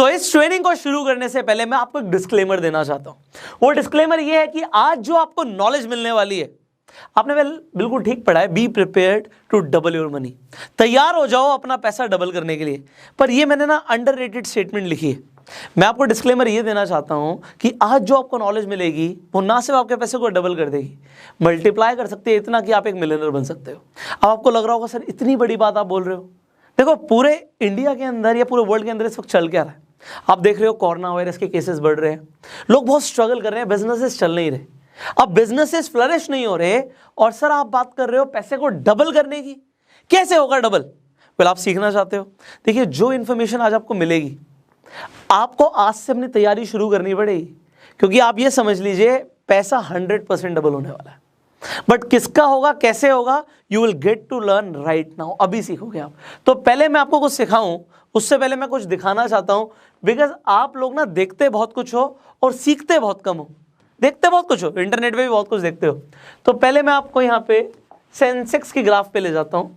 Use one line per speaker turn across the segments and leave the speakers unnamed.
इस ट्रेनिंग को शुरू करने से पहले मैं आपको एक डिस्क्लेमर देना चाहता हूं। वो डिस्क्लेमर ये है कि आज जो आपको नॉलेज मिलने वाली है, आपने बिल्कुल ठीक पढ़ा है, be prepared to double your money. तैयार हो जाओ अपना पैसा डबल करने के लिए। पर ये मैंने ना अंडररेटेड स्टेटमेंट लिखी है। मैं आपको डिस्क्लेमर ये देना चाहता हूं कि आज जो आपको नॉलेज मिलेगी वो ना सिर्फ आपके पैसे को डबल कर देगी, मल्टीप्लाई कर सकती है इतना कि आप एक मिलियनर बन सकते हो। अब आपको लग रहा होगा सर इतनी बड़ी बात आप बोल रहे हो। देखो पूरे इंडिया के अंदर या पूरे वर्ल्ड के अंदर इस वक्त चल क्या रहा है, आप देख रहे हो कोरोना वायरस के केसेस बढ़ रहे हैं, लोग बहुत स्ट्रगल कर रहे हैं, बिजनेसेस चल नहीं रहे, अब बिजनेसेस फ्लरिश नहीं हो रहे, और सर आप बात कर रहे हो पैसे को डबल करने की। कैसे होगा डबल? वेल आप सीखना चाहते हो, देखिए जो इन्फॉर्मेशन आज आपको मिलेगी, आपको आज से अपनी तैयारी शुरू करनी पड़ेगी, क्योंकि आप ये समझ लीजिए पैसा 100% डबल होने वाला है। बट किसका होगा, कैसे होगा, you will get to learn right now. अभी सीखोगे आप। तो पहले मैं आपको कुछ सिखाऊं उससे पहले मैं कुछ दिखाना चाहता हूं, बिकॉज आप लोग ना देखते बहुत कुछ हो और सीखते बहुत कम हो। देखते बहुत कुछ हो, इंटरनेट पे भी बहुत कुछ देखते हो। तो पहले मैं आपको यहाँ पे सेंसेक्स की ग्राफ पे ले जाता हूँ।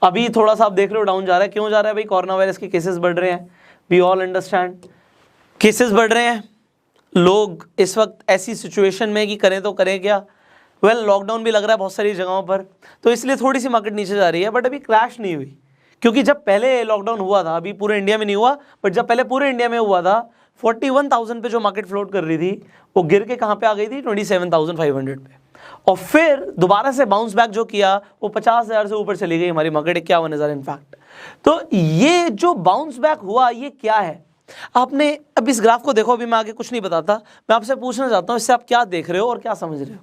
अभी थोड़ा सा आप देख रहे हो डाउन जा रहा है, क्यों जा रहा है भाई? कोरोना वायरस के केसेस बढ़ रहे हैं, वी ऑल अंडरस्टैंड, केसेस बढ़ रहे हैं। लोग इस वक्त ऐसी सिचुएशन में कि करें तो करें क्या। वेल लॉकडाउन भी लग रहा है बहुत सारी जगहों पर, तो इसलिए थोड़ी सी मार्केट नीचे जा रही है, बट अभी क्रैश नहीं हुई। क्योंकि जब पहले लॉकडाउन हुआ था, अभी पूरे इंडिया में नहीं हुआ, बट जब पहले पूरे इंडिया में हुआ था, 41,000 पे जो मार्केट फ्लोट कर रही थी वो गिर के कहाँ पे आ गई थी? 27,500 पे। और फिर दोबारा से बाउंस बैक जो किया वो 50,000 से ऊपर चली गई हमारी मार्केट, 51,000 इनफैक्ट। तो ये जो बाउंस बैक हुआ ये क्या है? आपने अब इस ग्राफ को देखो, अभी मैं आगे कुछ नहीं बताता, मैं आपसे पूछना चाहता हूँ इससे आप क्या देख रहे हो और क्या समझ रहे हो,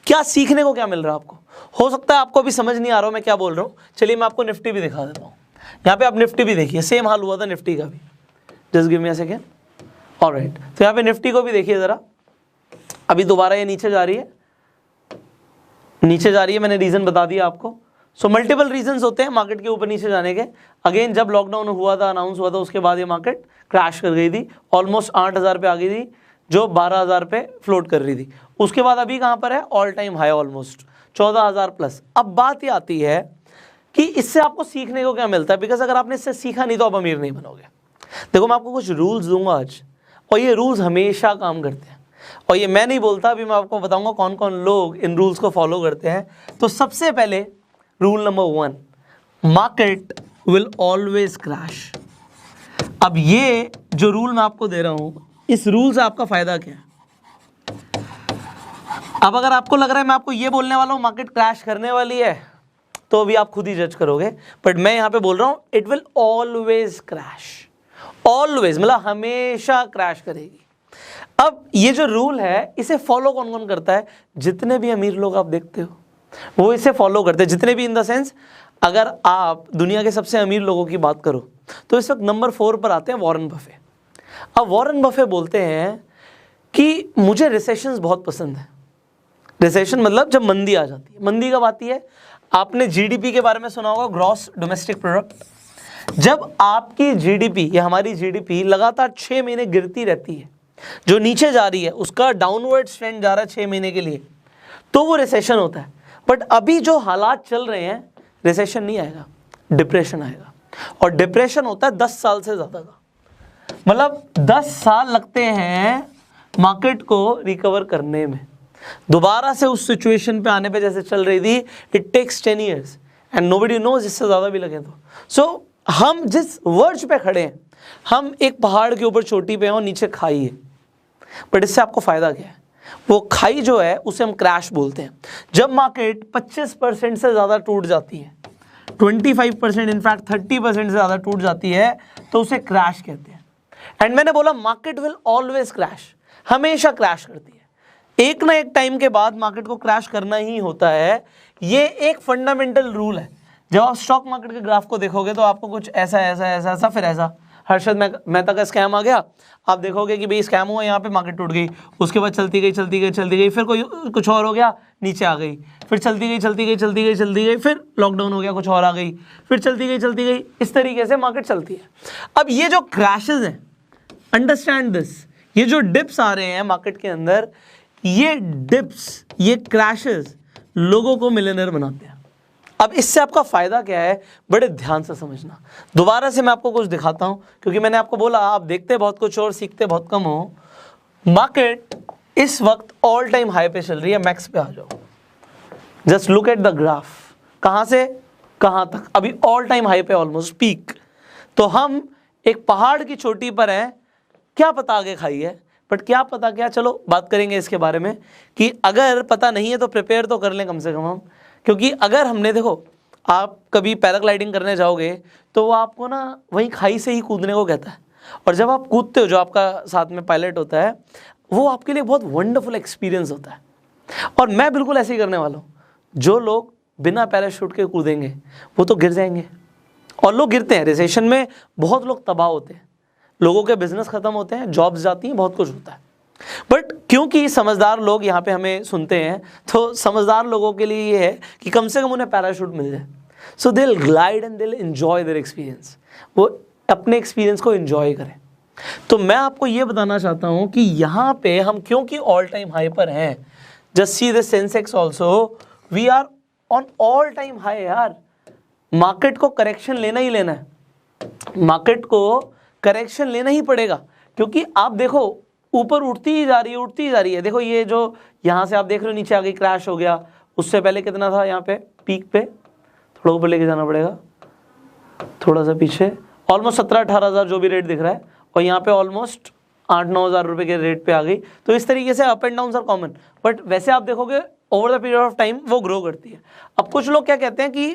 क्या सीखने को क्या मिल रहा है आपको? हो सकता है आपको अभी समझ नहीं आ रहा हो मैं क्या बोल रहा हूँ। चलिए मैं आपको निफ्टी भी दिखा देता हूँ। यहाँ पे आप निफ्टी भी देखिए, सेम हाल हुआ था निफ्टी का भी। Just give me a second. Alright, तो यहाँ पे निफ्टी को भी देखिए जरा, अभी दोबारा ये नीचे जा रही है, नीचे जा रही है, मैंने रीजन बता दिया आपको। सो मल्टीपल रीजंस होते हैं मार्केट के ऊपर नीचे जाने के। अगेन जब लॉकडाउन हुआ था, अनाउंस हुआ था, उसके बाद ये मार्केट क्रैश कर गई थी, ऑलमोस्ट 8,000 पे आ गई थी, जो 12,000 पे फ्लोट कर रही थी। उसके बाद अभी कहाँ पर है? All time high, almost 14,000 plus. अब बात ये आती है कि इससे आपको सीखने को क्या मिलता है, बिकॉज अगर आपने इससे सीखा नहीं तो आप अमीर नहीं बनोगे। देखो मैं आपको कुछ रूल्स दूंगा आज, और ये रूल्स हमेशा काम करते हैं, और ये मैं नहीं बोलता, अभी मैं आपको बताऊंगा कौन कौन लोग इन रूल्स को फॉलो करते हैं। तो सबसे पहले rule number 1, market will always crash. अब ये जो रूल मैं आपको दे रहा हूं, इस रूल से आपका फायदा क्या है? अब अगर आपको लग रहा है मैं आपको ये बोलने वाला हूं मार्केट क्रैश करने वाली है, तो अभी आप खुद ही जज करोगे, बट मैं यहां पे बोल रहा हूं it will always crash. Always मतलब हमेशा क्रैश करेगी। अब ये जो रूल है इसे फॉलो कौन कौन करता है? जितने भी अमीर लोग आप देखते हो वो इसे फॉलो करते हैं। जितने भी इन द सेंस, अगर आप दुनिया के सबसे अमीर लोगों की बात करो तो इस वक्त नंबर 4 पर आते हैं वॉरेन बफे। अब वॉरेन बफे बोलते हैं कि मुझे रिसेशंस बहुत पसंद है। रिसेशन मतलब जब मंदी आ जाती है। मंदी कब आती है? आपने जीडीपी के बारे में सुना होगा, ग्रॉस डोमेस्टिक प्रोडक्ट। जब आपकी जीडीपी या हमारी जीडीपी लगातार 6 महीने गिरती रहती है, जो नीचे जा रही है उसका डाउनवर्ड ट्रेंड जा रहा है 6 महीने के लिए, तो वो रिसेशन होता है। बट अभी जो हालात चल रहे हैं, रिसेशन नहीं आएगा, डिप्रेशन आएगा। और डिप्रेशन होता है 10 साल से ज़्यादा का, मतलब 10 साल लगते हैं मार्केट को रिकवर करने में। दोबारा से उस सिचुएशन पे आने पे जैसे चल रही थी, it takes 10 years and nobody knows, इससे ज़्यादा भी लगे तो। सो हम जिस वर्ज पे खड़े हैं, हम एक पहाड़ के ऊपर चोटी पे हैं और नीचे खाई है, बट इससे आपको फ़ायदा क्या है? वो खाई जो है उसे हम क्रैश बोलते हैं। जब मार्केट 25% से ज़्यादा टूट जाती है, 25% इनफैक्ट 30% से ज़्यादा टूट जाती है, तो उसे क्रैश कहते हैं। एंड मैंने बोला मार्केट विल ऑलवेज क्रैश, हमेशा क्रैश करती है। एक ना एक टाइम के बाद मार्केट को क्रैश करना ही होता है। ये एक फंडामेंटल रूल है। जब आप स्टॉक मार्केट के ग्राफ को देखोगे तो आपको कुछ ऐसा ऐसा ऐसा ऐसा फिर ऐसा, हर्षद मेहता का स्कैम आ गया, आप देखोगे कि भाई स्कैम हुआ, यहाँ पे मार्केट टूट गई, उसके बाद चलती गई चलती गई चलती गई, फिर कोई कुछ और हो गया, नीचे आ गई, फिर चलती गई चलती गई चलती गई चलती गई, फिर लॉकडाउन हो गया, कुछ और आ गई, फिर चलती गई, इस तरीके से मार्केट चलती है। अब ये जो क्रैशेज हैं, अंडरस्टैंड दिस, ये जो डिप्स आ रहे हैं मार्केट के अंदर, ये डिप्स, ये क्रैशेस लोगों को मिलियनर बनाते हैं। अब इससे आपका फायदा क्या है, बड़े ध्यान से समझना। दोबारा से मैं आपको कुछ दिखाता हूं, क्योंकि मैंने आपको बोला आप देखते बहुत कुछ और सीखते बहुत कम हो। मार्केट इस वक्त ऑल टाइम हाई पे चल रही है, मैक्स पे आ जाओ, just look at the graph, कहां से कहां तक, अभी ऑल टाइम हाई पे, ऑलमोस्ट पीक। तो हम एक पहाड़ की चोटी पर हैं, क्या पता आगे खाई है, बट क्या पता क्या, चलो बात करेंगे इसके बारे में कि अगर पता नहीं है तो प्रिपेयर तो कर लें कम से कम हम। क्योंकि अगर हमने, देखो आप कभी पैराग्लाइडिंग करने जाओगे तो वो आपको ना वहीं खाई से ही कूदने को कहता है, और जब आप कूदते हो, जो आपका साथ में पायलट होता है, वो आपके लिए बहुत वंडरफुल एक्सपीरियंस होता है। और मैं बिल्कुल ऐसे ही करने वाला हूँ। जो लोग बिना पैराशूट के कूदेंगे वो तो गिर जाएंगे, और लोग गिरते हैं। रिसेशन में बहुत लोग तबाह होते हैं, लोगों के बिजनेस खत्म होते हैं, जॉब्स जाती हैं, बहुत कुछ होता है। बट क्योंकि समझदार लोग यहाँ पे हमें सुनते हैं, तो समझदार लोगों के लिए ये है कि कम से कम उन्हें पैराशूट मिल जाए, so they will glide and they will enjoy their experience, वो अपने एक्सपीरियंस को एंजॉय करें। तो मैं आपको ये बताना चाहता हूँ कि यहाँ पे हम क्योंकि ऑल टाइम हाई पर हैं, just see the sensex also, we are on all time high यार। मार्केट को करेक्शन लेना ही लेना है, मार्केट को करेक्शन लेना ही पड़ेगा, क्योंकि आप देखो ऊपर उठती ही जा रही है, उठती ही जा रही है। देखो ये जो यहाँ से आप देख रहे हो नीचे आ गई, क्रैश हो गया, उससे पहले कितना था यहाँ पे पीक पे, थोड़ा ऊपर लेके जाना पड़ेगा, थोड़ा सा पीछे, ऑलमोस्ट 17-18 हज़ार जो भी रेट दिख रहा है, और यहाँ पे ऑलमोस्ट 8-9 हज़ार रुपये के रेट पे आ गई। तो इस तरीके से up and down are common, but वैसे आप देखोगे over the period of time वो ग्रो करती है। अब कुछ लोग क्या कहते हैं कि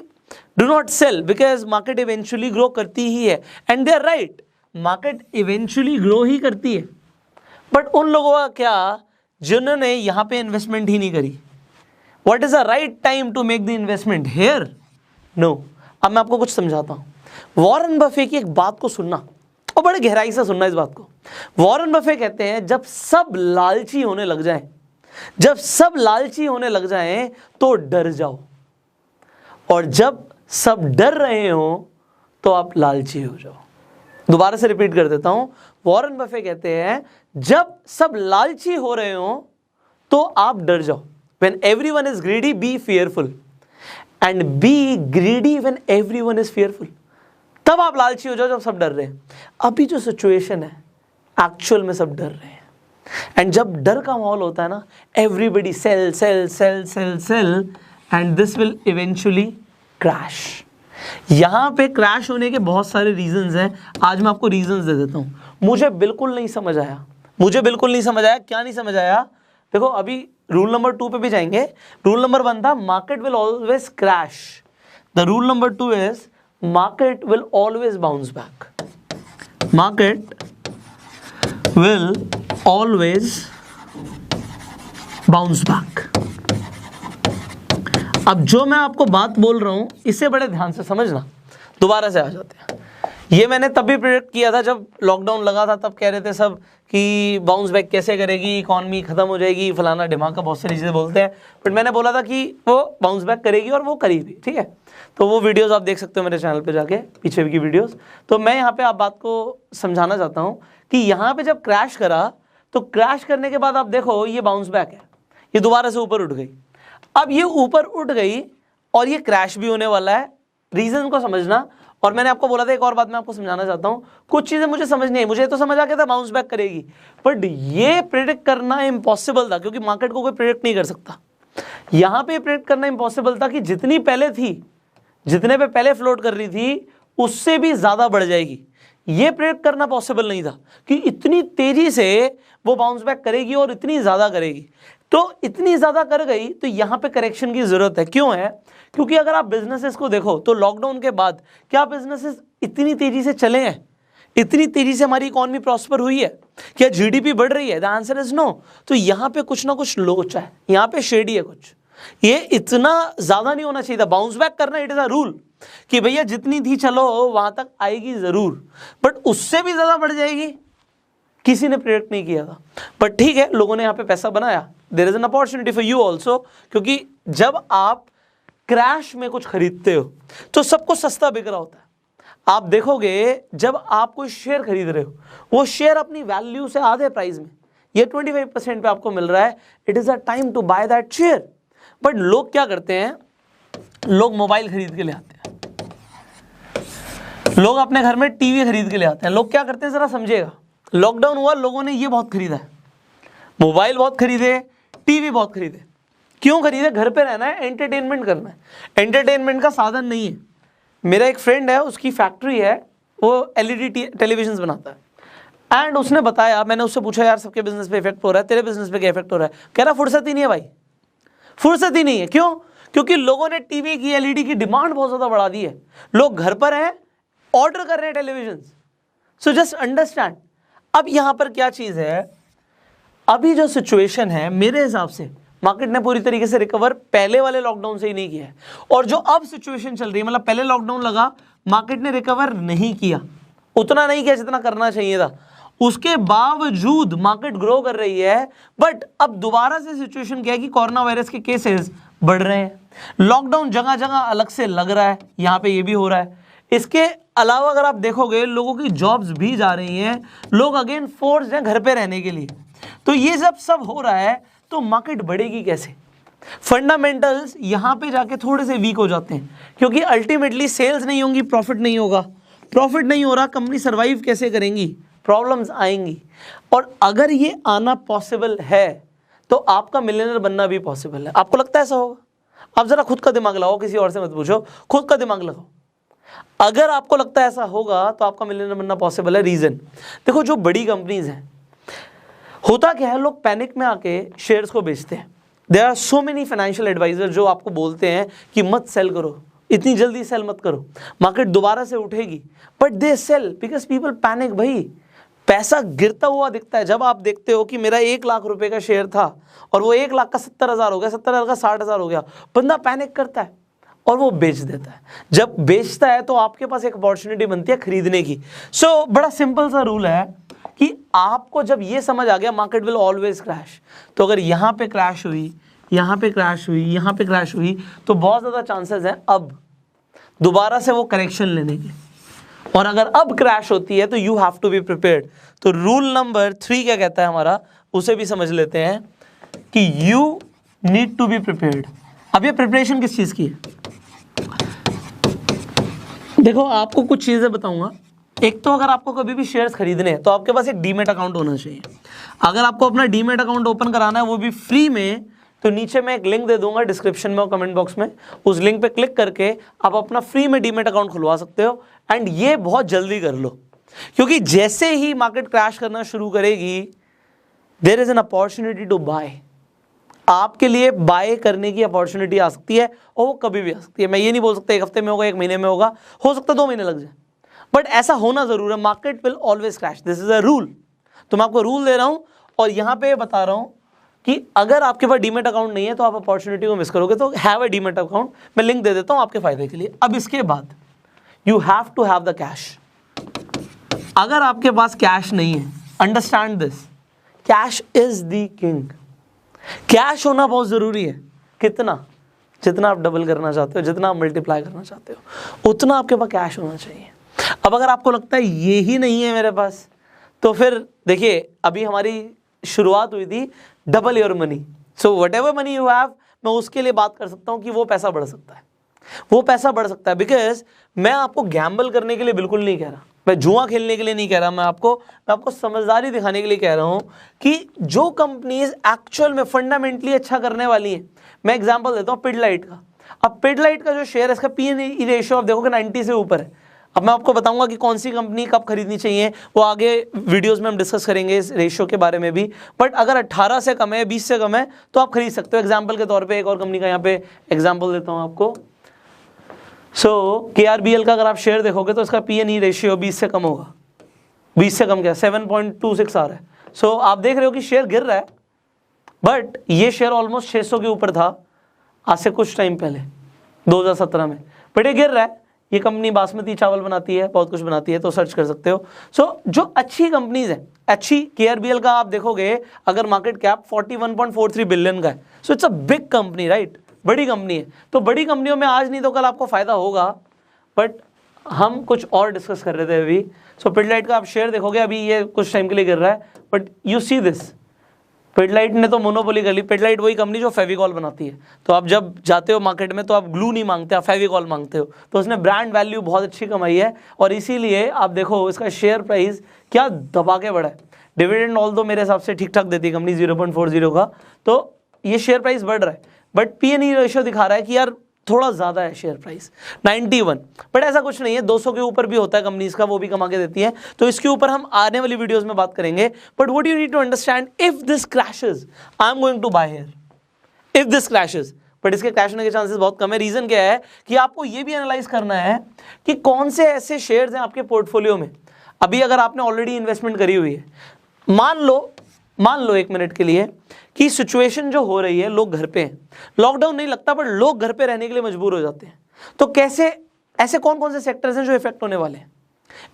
do not sell because market eventually grow करती ही है, and they are right, market eventually grow ही करती है। बट उन लोगों का क्या जिन्होंने यहाँ पे इन्वेस्टमेंट ही नहीं करी, what is the right time to make the investment here? No. अब मैं आपको कुछ समझाता हूँ। वॉरेन बफे की एक बात को सुनना, और बड़े गहराई से सुनना इस बात को। वॉरेन बफे कहते हैं जब सब लालची होने लग जाएं, जब सब लालची होने लग जाएं तो डर जाओ, और जब सब डर रहे हो तो आप लालची हो जाओ। दोबारा से रिपीट कर देता हूं। वॉरेन बफे कहते हैं जब सब लालची हो रहे हो तो आप डर जाओ। When everyone is greedy, be fearful, and be greedy when everyone is fearful. तब आप लालची हो जाओ जब सब डर रहे हैं। अभी जो सिचुएशन है एक्चुअल में सब डर रहे हैं, एंड जब डर का माहौल होता है ना, everybody sell sell sell sell sell, and this will eventually crash. यहाँ पे क्रैश होने के बहुत सारे रीजंस हैं, आज मैं आपको रीजंस दे देता हूँ। मुझे बिल्कुल नहीं समझ आया, मुझे बिल्कुल नहीं समझ आया। क्या नहीं समझ आया? देखो अभी रूल नंबर 2 पे भी जाएंगे। रूल नंबर 1 था market will always crash, the rule number 2 is market will always bounce back, market will always bounce back. अब जो मैं आपको बात बोल रहा हूं इसे बड़े ध्यान से समझना। दोबारा से आ जाते हैं। ये मैंने तब भी प्रेडिक्ट किया था जब लॉकडाउन लगा था, तब कह रहे थे सब कि बाउंस बैक कैसे करेगी, इकॉनमी खत्म हो जाएगी, फलाना ढिमाका, बहुत सारी चीज़ें बोलते हैं। बट मैंने बोला था कि वो बाउंस बैक करेगी, और वो करी भी। ठीक है, तो वो वीडियोस आप देख सकते हो मेरे चैनल पे जाके, पीछे की वीडियोस। तो मैं यहाँ पे आप बात को समझाना चाहता हूँ कि यहाँ पे जब क्रैश करा, तो क्रैश करने के बाद आप देखो ये बाउंस बैक है, ये दोबारा से ऊपर उठ गई। अब ये ऊपर उठ गई और ये क्रैश भी होने वाला है, रीजन को समझना। और मैंने आपको बोला था एक और बात मैं आपको समझाना चाहता हूं। कुछ चीजें मुझे समझ नहीं आई, मुझे तो समझ आ गया था बाउंस बैक करेगी, बट ये प्रेडिक्ट करना इम्पॉसिबल था, क्योंकि मार्केट को कोई प्रेडिक्ट नहीं कर सकता। यहां पे प्रेडिक्ट करना इम्पॉसिबल था कि जितनी पहले थी, जितने पे पहले फ्लोट कर रही थी, उससे भी ज्यादा बढ़ जाएगी। ये प्रेडिक्ट करना पॉसिबल नहीं था कि इतनी तेजी से वो बाउंस बैक करेगी और इतनी ज्यादा करेगी। तो इतनी ज्यादा कर गई, तो यहां पे करेक्शन की जरूरत है। क्यों है? क्योंकि अगर आप बिजनेसेस को देखो तो लॉकडाउन के बाद क्या बिजनेसेस इतनी तेजी से चले हैं? इतनी तेजी से हमारी इकॉनमी प्रॉस्पर हुई है? क्या जीडीपी बढ़ रही है? The answer is no. तो यहाँ पे कुछ ना कुछ लोचा है, यहाँ पे शेडी है कुछ। ये इतना ज्यादा नहीं होना चाहिए था। बाउंस बैक करना इट इज अ रूल कि भैया जितनी थी चलो वहां तक आएगी जरूर, बट उससे भी ज्यादा बढ़ जाएगी किसी ने प्रेडिक्ट नहीं किया था। बट ठीक है, लोगों ने यहाँ पे पैसा बनाया। There is an opportunity for you also, क्योंकि जब आप क्रैश में कुछ खरीदते हो तो सब कुछ सस्ता बिक रहा होता है। आप देखोगे जब आप कोई शेयर खरीद रहे हो, वो शेयर अपनी वैल्यू से आधे प्राइस में, ये 25% पे आपको मिल रहा है, it is a time to buy that share. But लोग क्या करते हैं, लोग मोबाइल खरीद के ले आते हैं, लोग अपने घर में टीवी खरीद के ले आते हैं। लोग क्या करते हैं जरा समझिएगा, लॉकडाउन हुआ, लोगों ने ये बहुत खरीदा है, मोबाइल बहुत खरीदे, टीवी बहुत खरीदे। क्यों खरीदे? घर पे रहना है, एंटरटेनमेंट करना है। एंटरटेनमेंट का साधन नहीं है। मेरा एक फ्रेंड है, उसकी फैक्ट्री है, वो एलईडी टेलीविजन बनाता है, एंड उसने बताया, मैंने उससे पूछा यार सबके बिजनेस पे इफेक्ट हो रहा है, तेरे बिजनेस पे क्या इफेक्ट हो रहा है? कह रहा फुर्सत ही नहीं है भाई, फुर्सत ही नहीं है। क्यों? क्योंकि लोगों ने टीवी की, एलईडी की डिमांड बहुत ज्यादा बढ़ा दी है। लोग घर पर हैं, ऑर्डर कर रहे हैं टेलीविजन। So just understand. अब यहां पर क्या चीज है, अभी जो सिचुएशन है मेरे हिसाब से मार्केट ने पूरी तरीके से रिकवर पहले वाले लॉकडाउन से ही नहीं किया है, और जो अब सिचुएशन चल रही है, मतलब पहले लॉकडाउन लगा, मार्केट ने रिकवर नहीं किया, उतना नहीं किया जितना करना चाहिए था। उसके बावजूद मार्केट ग्रो कर रही है, बट अब दोबारा से सिचुएशन क्या है कि कोरोना वायरस के केसेस बढ़ रहे हैं, लॉकडाउन जगह जगह अलग से लग रहा है, यहाँ पे ये भी हो रहा है। इसके अलावा अगर आप देखोगे लोगों की जॉब्स भी जा रही हैं, लोग अगेन फोर्स्ड हैं घर पे रहने के लिए। तो ये जब सब हो रहा है तो मार्केट बढ़ेगी कैसे? फंडामेंटल्स यहां पे जाके थोड़े से वीक हो जाते हैं, क्योंकि अल्टीमेटली सेल्स नहीं होंगी, प्रॉफिट नहीं होगा, प्रॉफिट नहीं हो रहा, कंपनी सर्वाइव कैसे करेंगी? प्रॉब्लम्स आएंगी। और अगर ये आना पॉसिबल है तो आपका मिलियनर बनना भी पॉसिबल है। आपको लगता है ऐसा होगा? आप जरा खुद का दिमाग लगाओ, किसी और से मत पूछो, खुद का दिमाग लगाओ। अगर आपको लगता है ऐसा होगा तो आपका मिलियनर बनना पॉसिबल है। रीजन देखो, जो बड़ी कंपनीज हैं, होता क्या है, लोग पैनिक में आके शेयर्स को बेचते हैं। There are so many financial advisor जो आपको बोलते हैं कि मत सेल करो, इतनी जल्दी सेल मत करो, मार्केट दोबारा से उठेगी, but they sell because people panic. भाई पैसा गिरता हुआ दिखता है। जब आप देखते हो कि मेरा 1 लाख रुपए का शेयर था और वो 1 लाख का 70,000 हो गया, 70,000 का 60,000 हो गया, बंदा पैनिक करता है और वो बेच देता है। जब बेचता है तो आपके पास एक अपॉर्चुनिटी बनती है खरीदने की। सो बड़ा सिंपल सा रूल है कि आपको जब ये समझ आ गया मार्केट विल ऑलवेज क्रैश, तो अगर यहाँ पे क्रैश हुई, यहाँ पे क्रैश हुई, यहाँ पे क्रैश हुई, तो बहुत ज़्यादा चांसेस हैं अब दोबारा से वो करेक्शन लेने के। और अगर अब क्रैश होती है तो you have to be prepared. तो रूल नंबर 3 क्या कहता है हमारा, उसे भी समझ लेते हैं कि you need to be prepared. अब ये प्रिपरेशन किस चीज़ की है? देखो, आपको कुछ चीज़ें बताऊंगा। एक तो अगर आपको कभी भी शेयर्स खरीदने हैं तो आपके पास एक डीमेट अकाउंट होना चाहिए। अगर आपको अपना डीमेट अकाउंट ओपन कराना है वो भी फ्री में, तो नीचे मैं एक लिंक दे दूंगा डिस्क्रिप्शन में और कमेंट बॉक्स में, उस लिंक पे क्लिक करके आप अपना फ्री में डीमेट अकाउंट खुलवा सकते हो। एंड ये बहुत जल्दी कर लो, क्योंकि जैसे ही मार्केट क्रैश करना शुरू करेगी there is an opportunity to buy. आपके लिए बाय करने की अपॉर्चुनिटी आ सकती है और वो कभी भी आ सकती है। मैं ये नहीं बोल सकता 1 हफ्ते में होगा, 1 महीने में होगा, हो सकता है 2 महीने लग जाए, बट ऐसा होना जरूर है। Market will always crash, this is a rule. तो मैं आपको रूल दे रहा हूं और यहां पे बता रहा हूं कि अगर आपके पास डीमेट अकाउंट नहीं है तो आप अपॉर्चुनिटी को मिस करोगे। तो हैव अ डीमेट अकाउंट, मैं लिंक दे देता हूं आपके फायदे के लिए। अब इसके बाद you have to have the cash. अगर आपके पास कैश नहीं है, understand this, cash is the king. Cash होना बहुत जरूरी है। कितना? जितना आप डबल करना चाहते हो, जितना आप मल्टीप्लाई करना चाहते हो, उतना आपके पास कैश होना चाहिए। अब अगर आपको लगता है ये ही नहीं है मेरे पास, तो फिर देखिए, अभी हमारी शुरुआत हुई थी double your money. So what ever money you have, मैं उसके लिए बात कर सकता हूँ कि वो पैसा बढ़ सकता है, वो पैसा बढ़ सकता है। बिकॉज मैं आपको गैम्बल करने के लिए बिल्कुल नहीं कह रहा, मैं जुआ खेलने के लिए नहीं कह रहा, मैं आपको समझदारी दिखाने के लिए कह रहा हूँ कि जो कंपनीज एक्चुअल में फंडामेंटली अच्छा करने वाली हैं। मैं एग्जांपल देता हूँ पिडलाइट का। अब पिडलाइट का जो शेयर है, इसका P/E रेशियो आप देखोगे 90 से ऊपर है। अब मैं आपको बताऊंगा कि कौन सी कंपनी कब खरीदनी चाहिए, वो आगे वीडियोस में हम डिस्कस करेंगे इस रेशियो के बारे में भी। बट अगर 18 से कम है, 20 से कम है, तो आप खरीद सकते हो। एग्जांपल के तौर पे एक और कंपनी का यहाँ पे एग्जांपल देता हूँ आपको। KRBL का अगर आप शेयर देखोगे तो इसका P/E रेशियो 20 से कम होगा। 20 से कम क्या, 7.26 आ रहा है। आप देख रहे हो कि शेयर गिर रहा है, बट ये शेयर ऑलमोस्ट 600 के ऊपर था आज से कुछ टाइम पहले, 2017 में, बट ये गिर रहा है। ये कंपनी बासमती चावल बनाती है, बहुत कुछ बनाती है, तो सर्च कर सकते हो। जो अच्छी कंपनीज है, अच्छी, KRBL का आप देखोगे अगर मार्केट कैप 41.43 बिलियन का है, so it's a big company, right, बड़ी कंपनी है। तो बड़ी कंपनियों में आज नहीं तो कल आपको फायदा होगा। बट हम कुछ और डिस्कस कर रहे थे अभी। पिडलाइट का आप शेयर देखोगे, अभी ये कुछ टाइम के लिए गिर रहा है, but you see this, Pidilite ने तो मोनोपोली कर ली। पिडलाइट वही कंपनी जो फेविकॉल बनाती है। तो आप जब जाते हो मार्केट में तो आप ग्लू नहीं मांगते, आप फेविकॉल मांगते हो। तो उसने ब्रांड वैल्यू बहुत अच्छी कमाई है और इसीलिए आप देखो इसका शेयर प्राइस क्या दबा के बढ़ा है। डिविडेंड ऑल तो मेरे हिसाब से ठीक ठाक देती है कंपनी 0.40 का, तो ये शेयर प्राइस बढ़ रहा है। बट P/E रेशियो दिखा रहा है कि यार थोड़ा ज़्यादा है शेयर प्राइस 91। बट ऐसा कुछ नहीं है, 200 के ऊपर भी होता है कंपनीज का, वो भी कमा के देती है। तो इसके ऊपर हम आने वाली वीडियोस में बात करेंगे। But what you need to understand, if this crashes I am going to buy here, if this crashes. But इसके क्रैश होने के चांसेस बहुत कम है। रीजन क्या है कि आपको ये भी एनालाइज करना है कि कौन से ऐसे शेयर्स हैं आपके पोर्टफोलियो में। अभी अगर आपने ऑलरेडी इन्वेस्टमेंट करी हुई है, मान लो एक मिनट के लिए कि सिचुएशन जो हो रही है, लोग घर पे हैं, लॉकडाउन नहीं लगता पर लोग घर पे रहने के लिए मजबूर हो जाते हैं। तो कैसे, ऐसे कौन कौन से सेक्टर्स हैं जो इफेक्ट होने वाले हैं।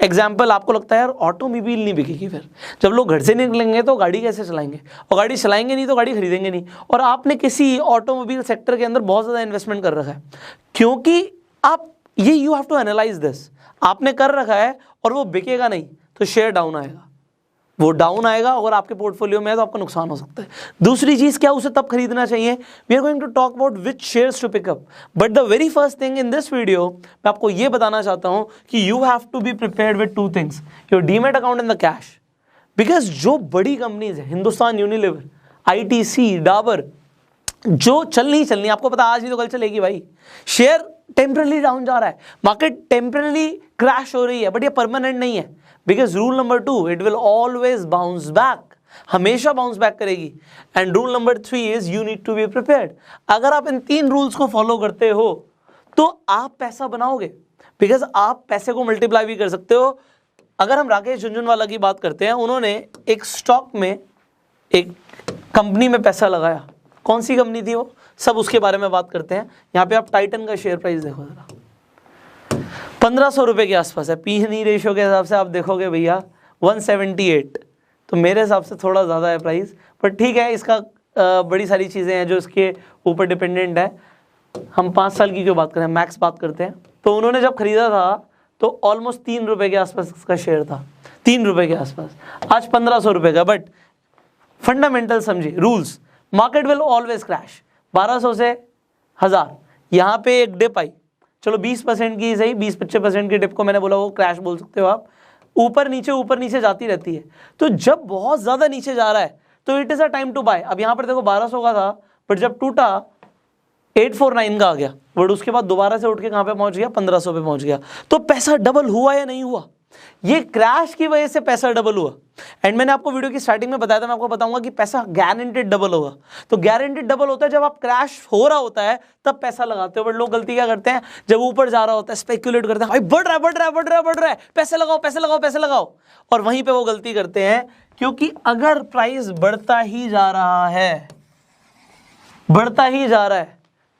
एग्जाम्पल, आपको लगता है यार ऑटोमोबाइल नहीं बिकेगी, फिर जब लोग घर से निकलेंगे तो गाड़ी कैसे चलाएंगे, और गाड़ी चलाएंगे नहीं तो गाड़ी खरीदेंगे नहीं। और आपने किसी ऑटोमोबाइल सेक्टर के अंदर बहुत ज़्यादा इन्वेस्टमेंट कर रखा है, क्योंकि आप ये you have to analyse this, आपने कर रखा है और वो बिकेगा नहीं तो शेयर डाउन आएगा, वो डाउन आएगा। अगर आपके पोर्टफोलियो में है तो आपका नुकसान हो सकता है। दूसरी चीज क्या, उसे तब खरीदना चाहिए। We are going to talk about which shares to pick up, but the very first thing in this video मैं आपको ये बताना चाहता हूं कि you have to be prepared with 2 things, your demat account and the cash. Because जो बड़ी companies है, हिंदुस्तान यूनिलीवर, ITC, डाबर, जो चलनी चलनी, आपको पता आज नहीं तो कल चलेगी भाई। शेयर टेम्परली डाउन जा रहा है, मार्केट टेम्परली क्रैश हो रही है, बट ये परमानेंट नहीं है। Because rule number 2, it will always bounce back, हमेशा बाउंस बैक करेगी। And rule number 3 is you need to be prepared. अगर आप इन 3 रूल्स को फॉलो करते हो तो आप पैसा बनाओगे, बिकॉज आप पैसे को मल्टीप्लाई भी कर सकते हो। अगर हम राकेश झुनझुनवाला की बात करते हैं, उन्होंने एक स्टॉक में, एक कंपनी में पैसा लगाया। कौन सी कंपनी थी वो, सब उसके बारे में बात करते हैं। यहाँ पे आप टाइटन का शेयर प्राइस देखो जरा, 1500 रुपये के आसपास है। P/E रेशियो के हिसाब से आप देखोगे भैया 178, तो मेरे हिसाब से थोड़ा ज़्यादा है प्राइस, पर ठीक है, इसका बड़ी सारी चीज़ें हैं जो इसके ऊपर डिपेंडेंट है। हम 5 साल की क्यों बात करें, मैक्स बात करते हैं। तो उन्होंने जब खरीदा था तो ऑलमोस्ट 3 रुपये के आसपास इसका शेयर था, 3 रुपये के आसपास, आज 1500 रुपये का। बट फंडामेंटल समझिए, rules, market will always crash. 1200 से 1000, यहाँ पे एक डिप आई, चलो 20% की सही, 20-25% की डिप को मैंने बोला वो क्रैश बोल सकते हो आप। ऊपर नीचे जाती रहती है। तो जब बहुत ज़्यादा नीचे जा रहा है तो it is a time to buy. अब यहाँ पर देखो 1200 का था, बट जब टूटा 849 का आ गया, बट उसके बाद दोबारा से उठ के कहाँ पे पहुँच गया, 1500 पे पहुँच गया। तो पैसा डबल हुआ या नहीं हुआ, ये क्रैश की वजह से पैसा डबल हुआ। एंड मैंने आपको वीडियो की स्टार्टिंग में बताया था, मैं आपको बताऊंगा कि पैसा गारंटेड डबल होगा। तो गारंटेड डबल होता है जब आप क्रैश हो रहा होता है तब पैसा लगाते हो। बट लोग गलती क्या करते हैं, जब ऊपर जा रहा होता है स्पेक्यूलेट करते हैं, भाई बढ़ रहा है, पैसे लगाओ। और वहीं पे वो गलती करते हैं, क्योंकि अगर प्राइस बढ़ता ही जा रहा है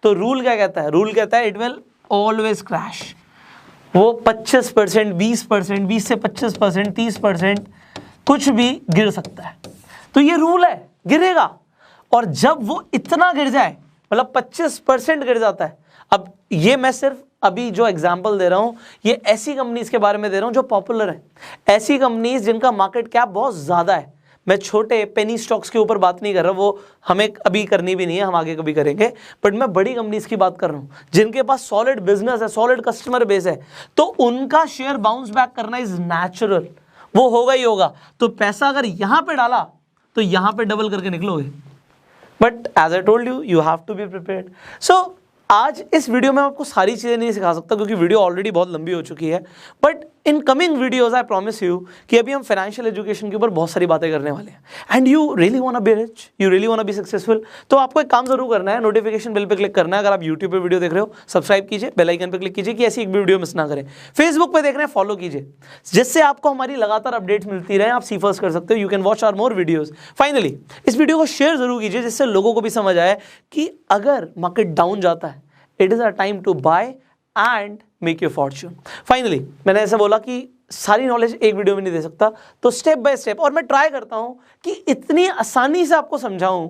तो रूल क्या कहता है, रूल कहता है इट विल ऑलवेज क्रैश। वो 25%, 20%, 20 से 25%, 30% कुछ भी गिर सकता है। तो ये रूल है, गिरेगा। और जब वो इतना गिर जाए, मतलब 25% गिर जाता है। अब ये मैं सिर्फ अभी जो एग्जांपल दे रहा हूं, ये ऐसी कंपनीज के बारे में दे रहा हूं जो पॉपुलर है, ऐसी कंपनीज जिनका मार्केट कैप बहुत ज़्यादा है। मैं छोटे पेनी स्टॉक्स के ऊपर बात नहीं कर रहा, वो हमें अभी करनी भी नहीं है, हम आगे कभी करेंगे। बट मैं बड़ी कंपनीज की बात कर रहा हूँ जिनके पास सॉलिड बिजनेस है, सॉलिड कस्टमर बेस है, तो उनका शेयर बाउंस बैक करना इज नेचुरल, वो होगा ही होगा। तो पैसा अगर यहाँ पे डाला तो यहाँ पे डबल करके निकलोगे। But as I told you have to be prepared. So आज इस वीडियो में आपको सारी चीज़ें नहीं सिखा सकता क्योंकि वीडियो ऑलरेडी बहुत लंबी हो चुकी है। But in coming videos I promise you कि अभी हम फाइनेंशियल एजुकेशन के ऊपर बहुत सारी बातें करने वाले हैं। And you really want to be rich, you really want to be successful, तो आपको एक काम जरूर करना है, नोटिफिकेशन बेल पे क्लिक करना है। अगर आप यूट्यूब पे वीडियो देख रहे हो, सब्सक्राइब कीजिए, बेल आइकन पे क्लिक कीजिए कि ऐसी एक भी वीडियो मिस ना करें। फेसबुक पे देख रहे हैं, फॉलो कीजिए, जिससे आपको हमारी लगातार अपडेट्स मिलती रहे। आप सी फर्स्ट कर सकते हो, you can watch our more videos. Finally इस वीडियो को शेयर जरूर कीजिए, जिससे लोगों को भी समझ आए कि अगर मार्केट डाउन जाता है, it is a time to buy and make your fortune. Finally मैंने ऐसे बोला कि सारी नॉलेज एक वीडियो में नहीं दे सकता, तो स्टेप बाय स्टेप, और मैं ट्राई करता हूं कि इतनी आसानी से आपको समझाऊं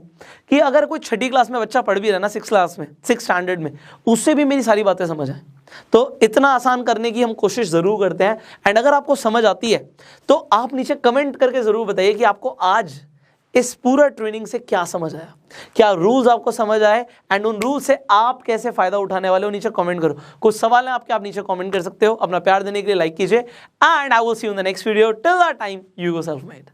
कि अगर कोई 6ठी क्लास में बच्चा पढ़ भी रहा ना, 6 क्लास में, 6 स्टैंडर्ड में, उससे भी मेरी सारी बातें समझ आए। तो इतना आसान करने की हम कोशिश ज़रूर करते हैं। एंड अगर आपको समझ आती है तो आप नीचे कमेंट करके ज़रूर बताइए कि आपको आज इस पूरा ट्रेनिंग से क्या समझ आया, क्या रूल्स आपको समझ आए, एंड उन रूल से आप कैसे फायदा उठाने वाले हो नीचे कमेंट करो। कुछ सवाल है आपके, आप नीचे कमेंट कर सकते हो। अपना प्यार देने के लिए लाइक कीजिए, and I will see you in the next video. Till that time, you go self made.